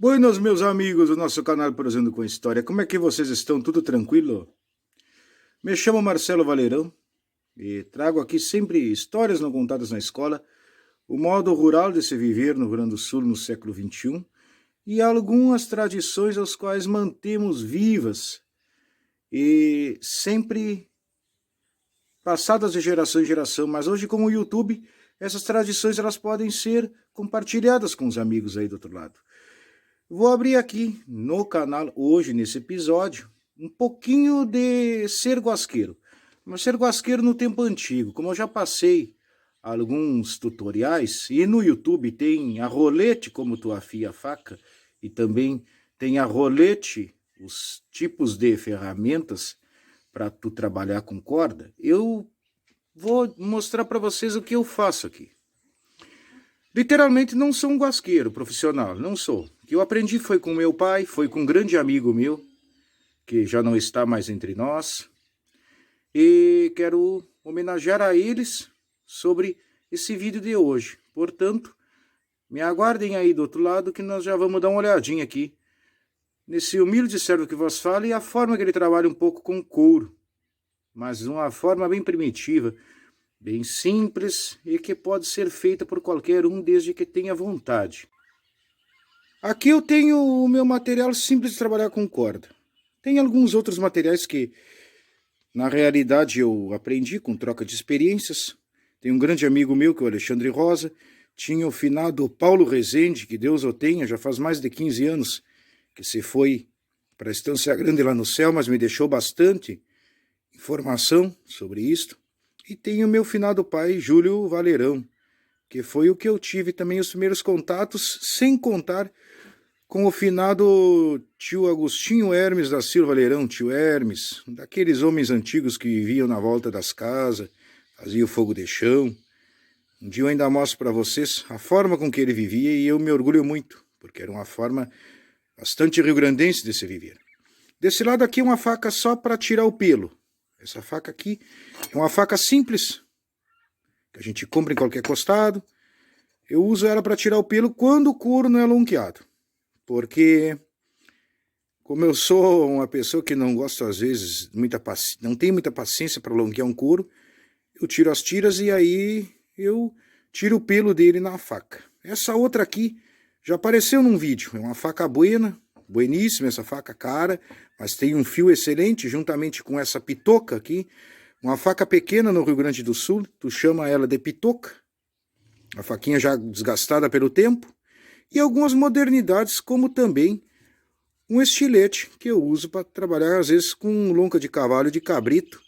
Buenos, meus amigos do nosso canal Prosendo com História. Como é que vocês estão? Tudo tranquilo? Me chamo Marcelo Valerão e trago aqui sempre histórias não contadas na escola, o modo rural de se viver no Rio Grande do Sul no século XXI e algumas tradições as quais mantemos vivas e sempre passadas de geração em geração. Mas hoje, com o YouTube, essas tradições elas podem ser compartilhadas com os amigos aí do outro lado. Vou abrir aqui no canal hoje, nesse episódio, um pouquinho de ser guasqueiro. Mas ser guasqueiro no tempo antigo, como eu já passei alguns tutoriais, e no YouTube tem a rolete, como tu afia a faca, e também tem a rolete, os tipos de ferramentas para tu trabalhar com corda, eu vou mostrar para vocês o que eu faço aqui. Literalmente não sou um guasqueiro profissional, não sou. O que eu aprendi foi com meu pai, foi com um grande amigo meu, que já não está mais entre nós. E quero homenagear a eles sobre esse vídeo de hoje. Portanto, me aguardem aí do outro lado que nós já vamos dar uma olhadinha aqui nesse humilde servo que vos fala e a forma que ele trabalha um pouco com couro. Mas uma forma bem primitiva, bem simples e que pode ser feita por qualquer um desde que tenha vontade. Aqui eu tenho o meu material simples de trabalhar com corda. Tem alguns outros materiais que na realidade eu aprendi com troca de experiências. Tem um grande amigo meu que é o Alexandre Rosa, tinha o finado Paulo Rezende, que Deus o tenha, já faz mais de 15 anos que se foi para a Estância Grande lá no céu, mas me deixou bastante informação sobre isto. E tem o meu finado pai, Júlio Valerão, que foi o que eu tive também os primeiros contatos, sem contar com o finado tio Agostinho Hermes da Silva Valerão, tio Hermes, daqueles homens antigos que viviam na volta das casas, faziam fogo de chão. Um dia eu ainda mostro para vocês a forma com que ele vivia e eu me orgulho muito, porque era uma forma bastante rio-grandense de se viver. Desse lado aqui é uma faca só para tirar o pelo. Essa faca aqui é uma faca simples, que a gente compra em qualquer costado. Eu uso ela para tirar o pelo quando o couro não é lonqueado. Porque, como eu sou uma pessoa que não gosta, às vezes, não tem muita paciência para lonquear um couro, eu tiro as tiras e aí eu tiro o pelo dele na faca. Essa outra aqui já apareceu num vídeo. É uma faca buena, bueníssima essa faca, cara, mas tem um fio excelente, juntamente com essa pitoca aqui. Uma faca pequena no Rio Grande do Sul, tu chama ela de pitoca. A faquinha já desgastada pelo tempo. E algumas modernidades, como também um estilete, que eu uso para trabalhar, às vezes, com lonca de cavalo de cabrito.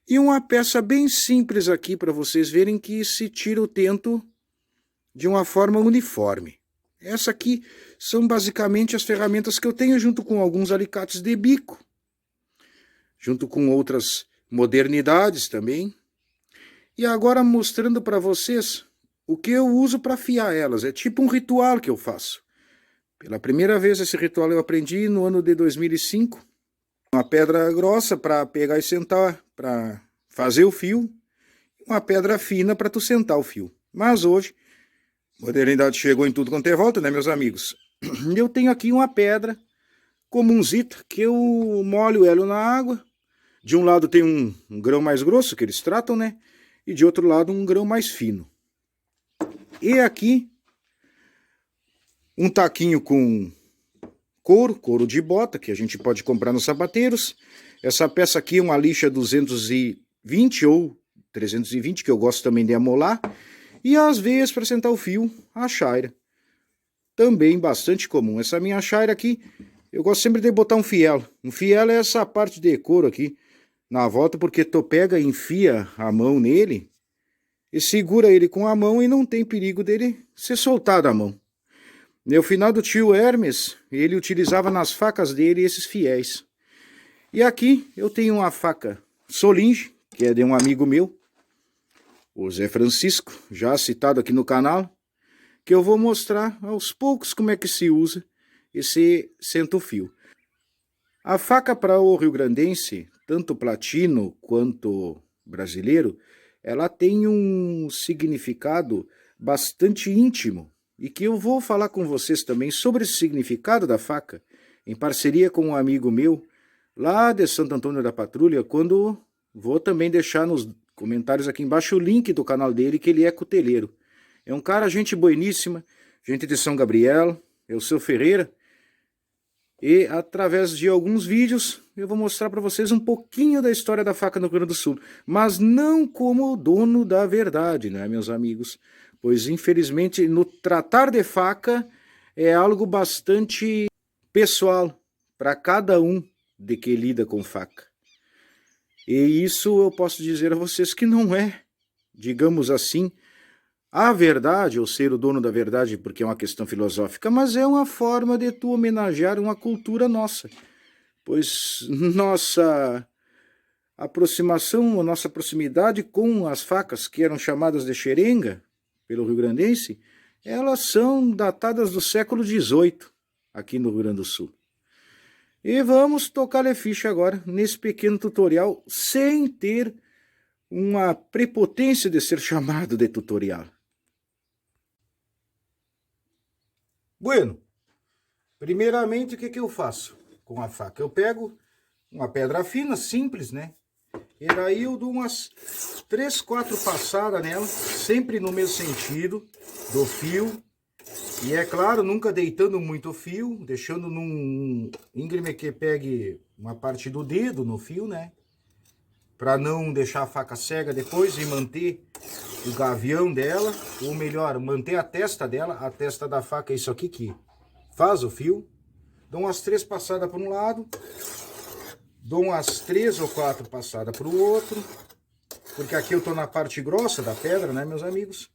E uma peça bem simples aqui, para vocês verem que se tira o tento de uma forma uniforme. Essa aqui são basicamente as ferramentas que eu tenho, junto com alguns alicates de bico, junto com outras modernidades também. E agora mostrando para vocês o que eu uso para afiar elas. É tipo um ritual que eu faço. Pela primeira vez esse ritual eu aprendi no ano de 2005. Uma pedra grossa para pegar e sentar, para fazer o fio. Uma pedra fina para tu sentar o fio. Mas hoje, a modernidade chegou em tudo quanto é volta, né, meus amigos? Eu tenho aqui uma pedra comunzita que eu molho ela na água. De um lado tem um grão mais grosso que eles tratam, né? E de outro lado um grão mais fino. E aqui, um taquinho com couro de bota, que a gente pode comprar nos sapateiros. Essa peça aqui é uma lixa 220 ou 320, que eu gosto também de amolar. E às vezes, para sentar o fio, a chaira. Também bastante comum. Essa minha chaira aqui, eu gosto sempre de botar um fiel. Um fiel é essa parte de couro aqui na volta, porque tu pega e enfia a mão nele e segura ele com a mão e não tem perigo dele ser soltado a mão. No final do tio Hermes, ele utilizava nas facas dele esses fiéis. E aqui eu tenho uma faca Solinge, que é de um amigo meu, o Zé Francisco, já citado aqui no canal, que eu vou mostrar aos poucos como é que se usa esse centro-fio. A faca para o rio-grandense, tanto platino quanto brasileiro, ela tem um significado bastante íntimo e que eu vou falar com vocês também sobre o significado da faca, em parceria com um amigo meu, lá de Santo Antônio da Patrulha, quando vou também deixar nos comentários aqui embaixo o link do canal dele, que ele é cuteleiro. É um cara, gente boníssima, gente de São Gabriel, é o seu Ferreira, e através de alguns vídeos eu vou mostrar para vocês um pouquinho da história da faca no Rio Grande do Sul, mas não como dono da verdade, né, meus amigos? Pois infelizmente no tratar de faca é algo bastante pessoal para cada um de que lida com faca. E isso eu posso dizer a vocês que não é, digamos assim, a verdade, ou ser o dono da verdade, porque é uma questão filosófica, mas é uma forma de tu homenagear uma cultura nossa. Pois nossa aproximação, nossa proximidade com as facas, que eram chamadas de xerenga, pelo rio-grandense, elas são datadas do século XVIII, aqui no Rio Grande do Sul. E vamos tocar-lhe ficha agora, nesse pequeno tutorial, sem ter uma prepotência de ser chamado de tutorial. Bueno, primeiramente o que eu faço com a faca? Eu pego uma pedra fina, simples, né? E daí eu dou umas 3, 4 passadas nela, sempre no mesmo sentido do fio. E é claro, nunca deitando muito o fio, deixando num íngreme que pegue uma parte do dedo no fio, né? Para não deixar a faca cega depois e manter o gavião dela, ou melhor, manter a testa dela. A testa da faca é isso aqui que faz o fio. Dou umas 3 passadas para um lado, dou umas 3 ou 4 passadas para o outro, porque aqui eu tô na parte grossa da pedra, né, meus amigos?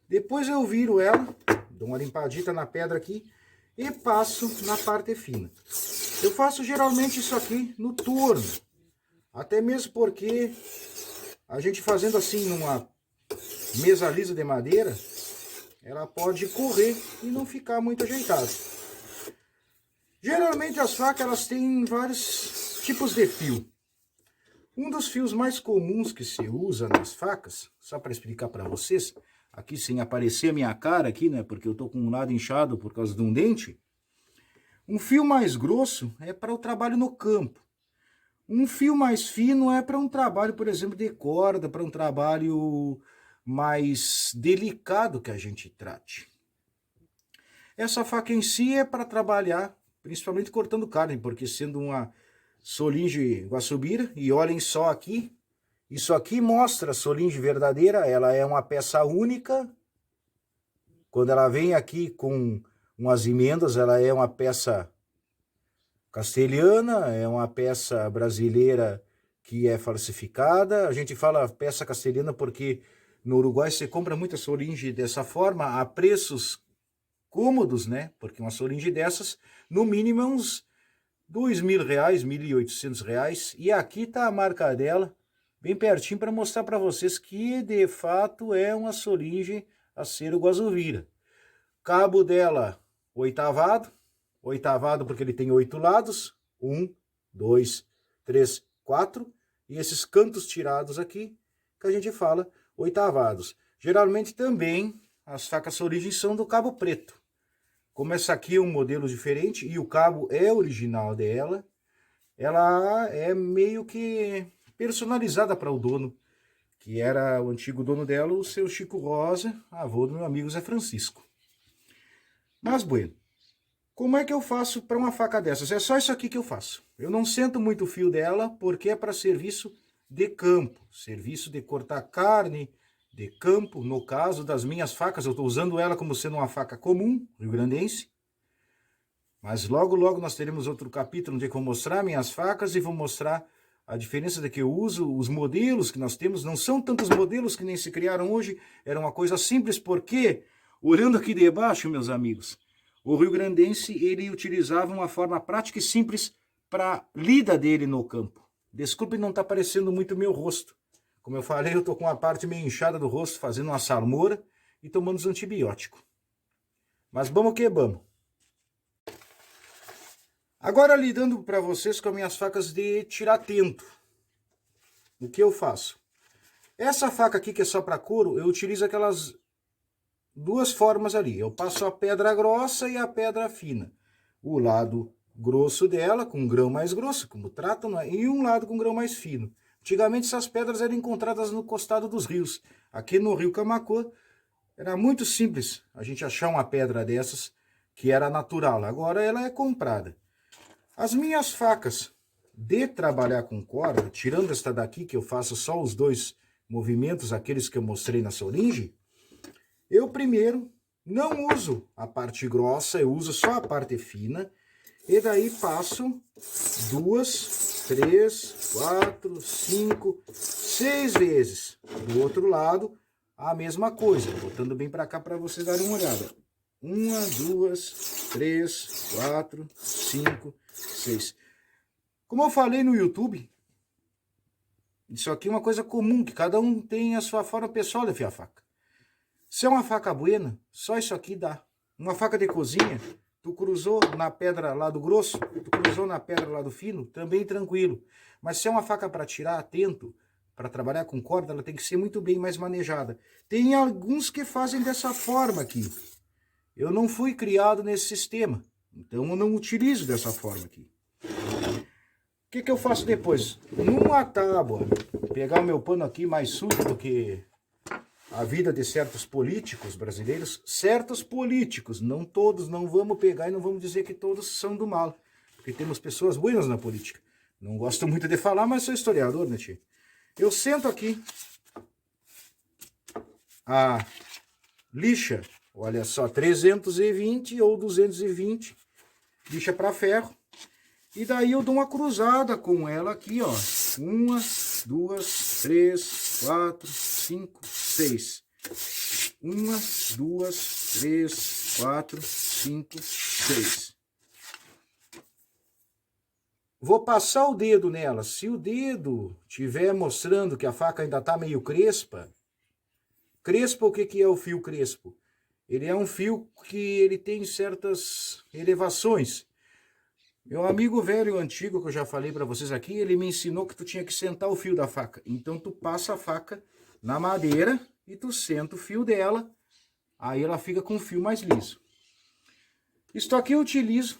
Depois eu viro ela, dou uma limpadita na pedra aqui e passo na parte fina. Eu faço geralmente isso aqui no torno, até mesmo porque a gente fazendo assim numa mesa lisa de madeira, ela pode correr e não ficar muito ajeitada. Geralmente as facas elas têm vários tipos de fio. Um dos fios mais comuns que se usa nas facas, só para explicar para vocês, aqui sem aparecer a minha cara aqui, né, porque eu tô com um lado inchado por causa de um dente. Um fio mais grosso é para o trabalho no campo. Um fio mais fino é para um trabalho, por exemplo, de corda, para um trabalho mais delicado que a gente trate. Essa faca em si é para trabalhar, principalmente cortando carne, porque sendo uma solinge guaçubira, e olhem só aqui, isso aqui mostra a solinge verdadeira, ela é uma peça única. Quando ela vem aqui com umas emendas, ela é uma peça castelhana, é uma peça brasileira que é falsificada. A gente fala peça castelhana porque no Uruguai você compra muita solinge dessa forma, a preços cômodos, né? Porque uma solinge dessas, no mínimo é uns R$2.000, R$1.800. E aqui tá a marca dela, bem pertinho, para mostrar para vocês que de fato é uma solinge acero guazuvira. Cabo dela oitavado porque ele tem 8 lados, 1, 2, 3, 4, e esses cantos tirados aqui, que a gente fala oitavados. Geralmente também as facas origens são do cabo preto. Como essa aqui é um modelo diferente e o cabo é original dela, ela é meio que personalizada para o dono, que era o antigo dono dela, o seu Chico Rosa, avô do meu amigo Zé Francisco. Mas, bueno, como é que eu faço para uma faca dessas? É só isso aqui que eu faço. Eu não sento muito o fio dela, porque é para serviço de campo. Serviço de cortar carne de campo. No caso das minhas facas, eu estou usando ela como sendo uma faca comum, rio-grandense. Mas logo, logo nós teremos outro capítulo onde eu vou mostrar minhas facas e vou mostrar a diferença de que eu uso, os modelos que nós temos. Não são tantos modelos que nem se criaram hoje. Era uma coisa simples, porque, olhando aqui debaixo, meus amigos, o rio-grandense, ele utilizava uma forma prática e simples para a lida dele no campo. Desculpe não tá aparecendo muito meu rosto. Como eu falei, eu tô com a parte meio inchada do rosto, fazendo uma salmoura e tomando os antibióticos. Mas vamos que vamos. Agora lidando para vocês com as minhas facas de tiratento. O que eu faço? Essa faca aqui que é só para couro, eu utilizo aquelas duas formas ali. Eu passo a pedra grossa e a pedra fina. O lado grosso dela, com um grão mais grosso, como tratam, né? E um lado com um grão mais fino. Antigamente essas pedras eram encontradas no costado dos rios. Aqui no rio Camaquã era muito simples a gente achar uma pedra dessas que era natural. Agora ela é comprada. As minhas facas de trabalhar com corda, tirando esta daqui que eu faço só os dois movimentos, aqueles que eu mostrei na solinge, eu primeiro não uso a parte grossa, eu uso só a parte fina, e daí passo 2, 3, 4, 5, 6 vezes. Do outro lado, a mesma coisa, botando bem para cá para vocês darem uma olhada. 1, 2, 3, 4, 5, 6. Como eu falei no YouTube, isso aqui é uma coisa comum, que cada um tem a sua forma pessoal de afiar a faca. Se é uma faca buena, só isso aqui dá. Uma faca de cozinha, tu cruzou na pedra lado grosso, tu cruzou na pedra lado fino, também tranquilo. Mas se é uma faca para tirar atento, para trabalhar com corda, ela tem que ser muito bem mais manejada. Tem alguns que fazem dessa forma aqui. Eu não fui criado nesse sistema, então eu não utilizo dessa forma aqui. O que eu faço depois? Numa tábua, pegar o meu pano aqui mais sujo do que a vida de certos políticos brasileiros, certos políticos, não todos, não vamos pegar e não vamos dizer que todos são do mal, porque temos pessoas buenas na política. Não gosto muito de falar, mas sou historiador, né, tio? Eu sento aqui a lixa, olha só, 320 ou 220, lixa para ferro, e daí eu dou uma cruzada com ela aqui, ó, 1, 2, 3, 4, 5, 6. 1, 2, 3, 4, 5, 6. Vou passar o dedo nela. Se o dedo estiver mostrando que a faca ainda está meio crespa, crespa, o que é o fio crespo? Ele é um fio que ele tem certas elevações. Meu amigo velho antigo, que eu já falei para vocês aqui, ele me ensinou que tu tinha que sentar o fio da faca. Então tu passa a faca na madeira e tu senta o fio dela, aí ela fica com o fio mais liso. Isto aqui eu utilizo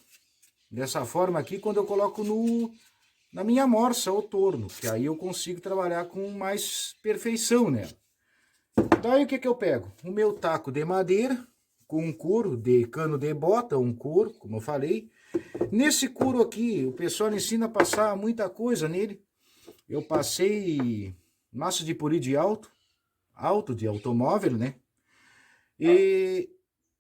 dessa forma aqui quando eu coloco na minha morsa ou torno, que aí eu consigo trabalhar com mais perfeição nela. Daí o que eu pego? O meu taco de madeira, com um couro de cano de bota, um couro, como eu falei. Nesse couro aqui, o pessoal ensina a passar muita coisa nele. Eu passei massa de polir de alto de automóvel, né? E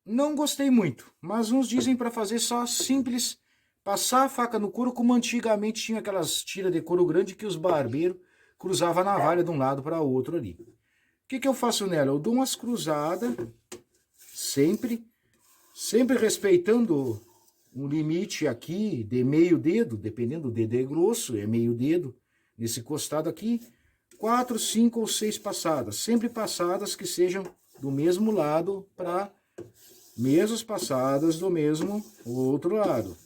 não gostei muito, mas uns dizem para fazer só simples, passar a faca no couro, como antigamente tinha aquelas tiras de couro grande que os barbeiros cruzavam a navalha de um lado para o outro ali. O que eu faço nela? Eu dou umas cruzadas, sempre respeitando um limite aqui de meio dedo, dependendo do dedo é grosso, é meio dedo, nesse costado aqui, 4, 5 ou 6 passadas, sempre passadas que sejam do mesmo lado para mesmas passadas do mesmo outro lado.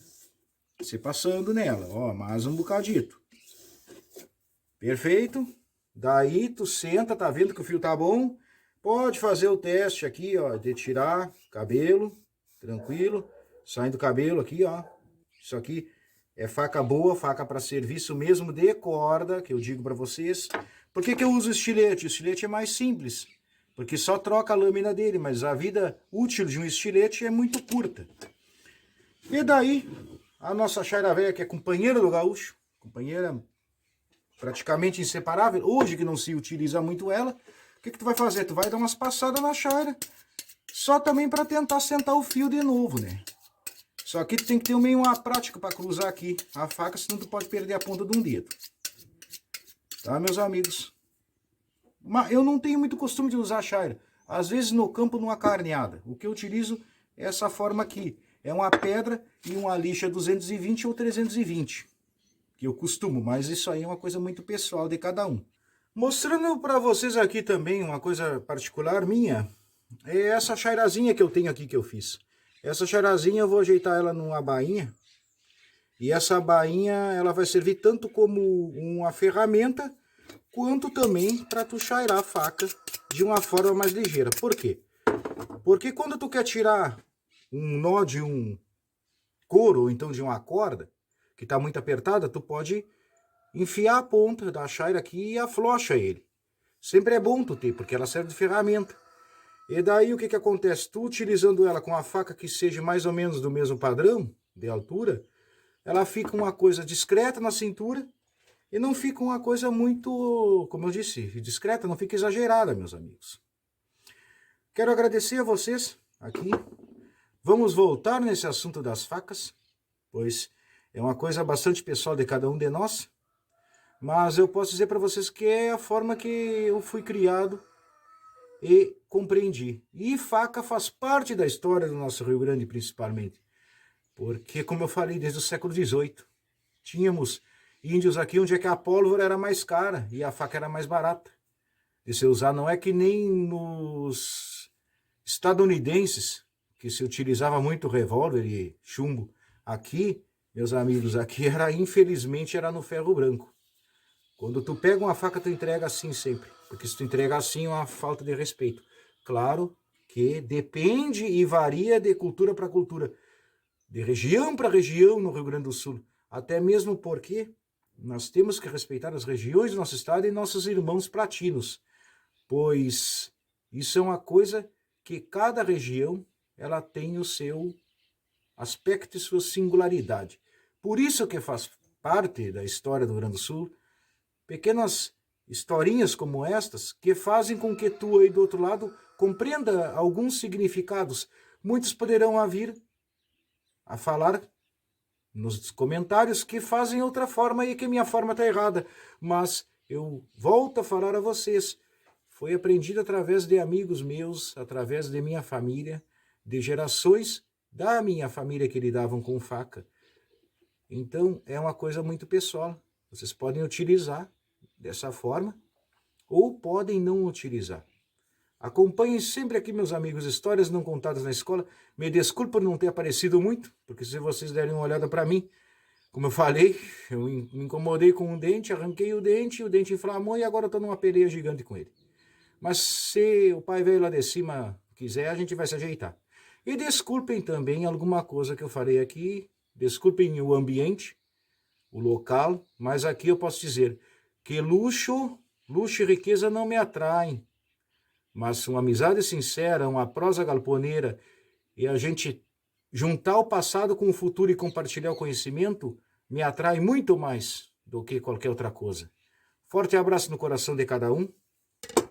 Você passando nela, ó, mais um bocadito. Perfeito? Daí tu senta, tá vendo que o fio tá bom? Pode fazer o teste aqui, ó, de tirar cabelo, tranquilo. Saindo o cabelo aqui, ó. Isso aqui é faca boa, faca para serviço mesmo de corda, que eu digo para vocês. Por que eu uso estilete? O estilete é mais simples, porque só troca a lâmina dele, mas a vida útil de um estilete é muito curta. E daí, a nossa chaira velha, que é companheira do gaúcho, companheira praticamente inseparável, hoje que não se utiliza muito ela, o que tu vai fazer? Tu vai dar umas passadas na chaira, só também para tentar sentar o fio de novo, né? Só que tu tem que ter meio uma prática para cruzar aqui a faca, senão tu pode perder a ponta de um dedo. Tá, meus amigos? Mas eu não tenho muito costume de usar chaira. Às vezes no campo, numa carneada. O que eu utilizo é essa forma aqui. É uma pedra e uma lixa 220 ou 320. Que eu costumo, mas isso aí é uma coisa muito pessoal de cada um. Mostrando para vocês aqui também uma coisa particular minha. É essa chairazinha que eu tenho aqui que eu fiz. Essa chairazinha eu vou ajeitar ela numa bainha. E essa bainha ela vai servir tanto como uma ferramenta, quanto também para tu chairar a faca de uma forma mais ligeira. Por quê? Porque quando tu quer tirar um nó de um couro, ou então de uma corda, que está muito apertada, tu pode enfiar a ponta da chaira aqui e aflocha ele. Sempre é bom tu ter, porque ela serve de ferramenta. E daí o que que acontece? Tu utilizando ela com a faca que seja mais ou menos do mesmo padrão de altura, ela fica uma coisa discreta na cintura e não fica uma coisa muito, como eu disse, discreta, não fica exagerada, meus amigos. Quero agradecer a vocês aqui. Vamos voltar nesse assunto das facas, pois é uma coisa bastante pessoal de cada um de nós. Mas eu posso dizer para vocês que é a forma que eu fui criado e compreendi. E faca faz parte da história do nosso Rio Grande, principalmente. Porque, como eu falei, desde o século XVIII, tínhamos índios aqui onde é que a pólvora era mais cara e a faca era mais barata de se usar. Não é que nem nos estadunidenses, que se utilizava muito revólver e chumbo. Aqui, meus amigos, aqui era, infelizmente, era no ferro branco. Quando tu pega uma faca, tu entrega assim sempre. Porque se tu entregar assim, é uma falta de respeito. Claro que depende e varia de cultura para cultura. De região para região no Rio Grande do Sul. Até mesmo porque nós temos que respeitar as regiões do nosso estado e nossos irmãos platinos. Pois isso é uma coisa que cada região ela tem o seu aspecto e sua singularidade. Por isso que faz parte da história do Rio Grande do Sul pequenas historinhas como estas que fazem com que tu aí do outro lado compreenda alguns significados. Muitos poderão vir a falar nos comentários que fazem outra forma e que minha forma está errada. Mas eu volto a falar a vocês. Foi aprendido através de amigos meus, através de minha família, de gerações da minha família que lidavam com faca. Então é uma coisa muito pessoal. Vocês podem utilizar dessa forma ou podem não utilizar. Acompanhem sempre aqui, meus amigos, histórias não contadas na escola. Me desculpe por não ter aparecido muito, porque se vocês derem uma olhada para mim, como eu falei, eu me incomodei com um dente, arranquei o dente inflamou e agora estou numa peleia gigante com ele. Mas se o pai velho lá de cima quiser, a gente vai se ajeitar. E desculpem também alguma coisa que eu falei aqui, desculpem o ambiente, o local, mas aqui eu posso dizer que luxo e riqueza não me atraem. Mas uma amizade sincera, uma prosa galponeira e a gente juntar o passado com o futuro e compartilhar o conhecimento me atrai muito mais do que qualquer outra coisa. Forte abraço no coração de cada um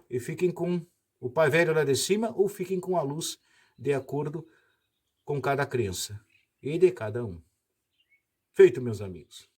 e fiquem com o Pai Velho lá de cima ou fiquem com a luz de acordo com cada crença e de cada um. Feito, meus amigos.